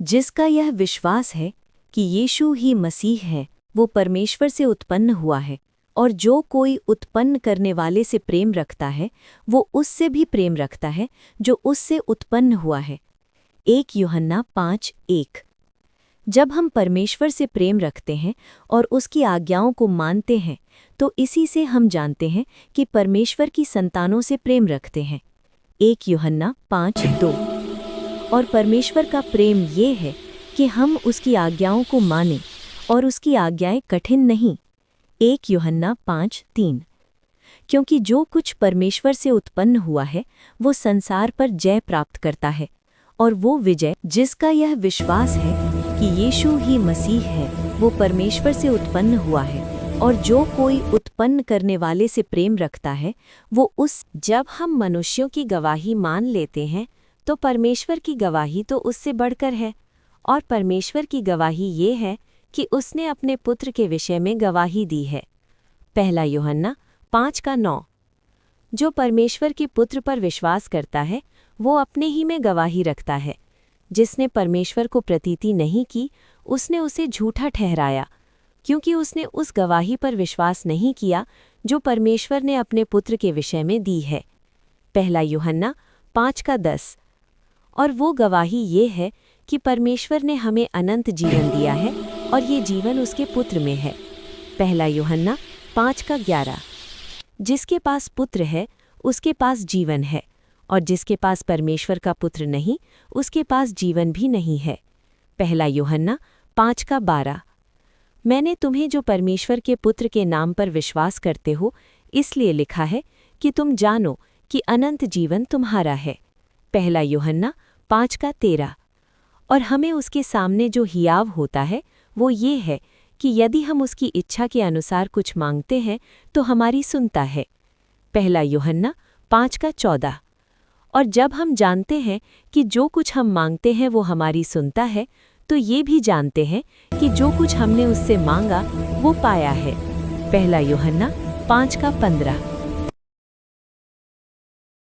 जिसका यह विश्वास है कि यीशु ही मसीह है, वो परमेश्वर से उत्पन्न हुआ है, और जो कोई उत्पन्न करने वाले से प्रेम रखता है वो उससे भी प्रेम रखता है जो उससे उत्पन्न हुआ है। 1 यूहन्ना 5:1। जब हम परमेश्वर से प्रेम रखते हैं और उसकी आज्ञाओं को मानते हैं तो इसी से हम जानते हैं कि परमेश्वर की संतानों से प्रेम रखते हैं। 1 यूहन्ना 5:2। और परमेश्वर का प्रेम ये है कि हम उसकी आज्ञाओं को मानें, और उसकी आज्ञाएं कठिन नहीं। 1 यूहन्ना 5:3। क्योंकि जो कुछ परमेश्वर से उत्पन्न हुआ है वो संसार पर जय प्राप्त करता है, और वो विजय जिसका यह विश्वास है कि यीशु ही मसीह है, वो परमेश्वर से उत्पन्न हुआ है, और जो कोई उत्पन्न करने वाले से प्रेम रखता है वो उस। जब हम मनुष्यों की गवाही मान लेते हैं तो परमेश्वर की गवाही तो उससे बढ़कर है, और परमेश्वर की गवाही ये है कि उसने अपने पुत्र के विषय में गवाही दी है। 1 यूहन्ना 5:9। जो परमेश्वर के पुत्र पर विश्वास करता है वो अपने ही में गवाही रखता है। जिसने परमेश्वर को प्रतीति नहीं की उसने उसे झूठा ठहराया, क्योंकि उसने उस गवाही पर विश्वास नहीं किया जो परमेश्वर ने अपने पुत्र के विषय में दी है। 1 यूहन्ना 5:10। और वो गवाही ये है कि परमेश्वर ने हमें अनंत जीवन दिया है, और ये जीवन उसके पुत्र में है। 1 यूहन्ना 5:11। जिसके पास पुत्र है उसके पास जीवन है, और जिसके पास परमेश्वर का पुत्र नहीं उसके पास जीवन भी नहीं है। 1 यूहन्ना 5:12। मैंने तुम्हें जो परमेश्वर के पुत्र के नाम पर विश्वास करते हो इसलिए लिखा है कि तुम जानो कि अनंत जीवन तुम्हारा है। 1 यूहन्ना 5:13। और हमें उसके सामने जो हियाव होता है वो ये है कि यदि हम उसकी इच्छा के अनुसार कुछ मांगते हैं तो हमारी सुनता है। 1 यूहन्ना 5:14। और जब हम जानते हैं कि जो कुछ हम मांगते हैं वो हमारी सुनता है तो ये भी जानते हैं कि जो कुछ हमने उससे मांगा वो पाया है। 1 यूहन्ना 5:15।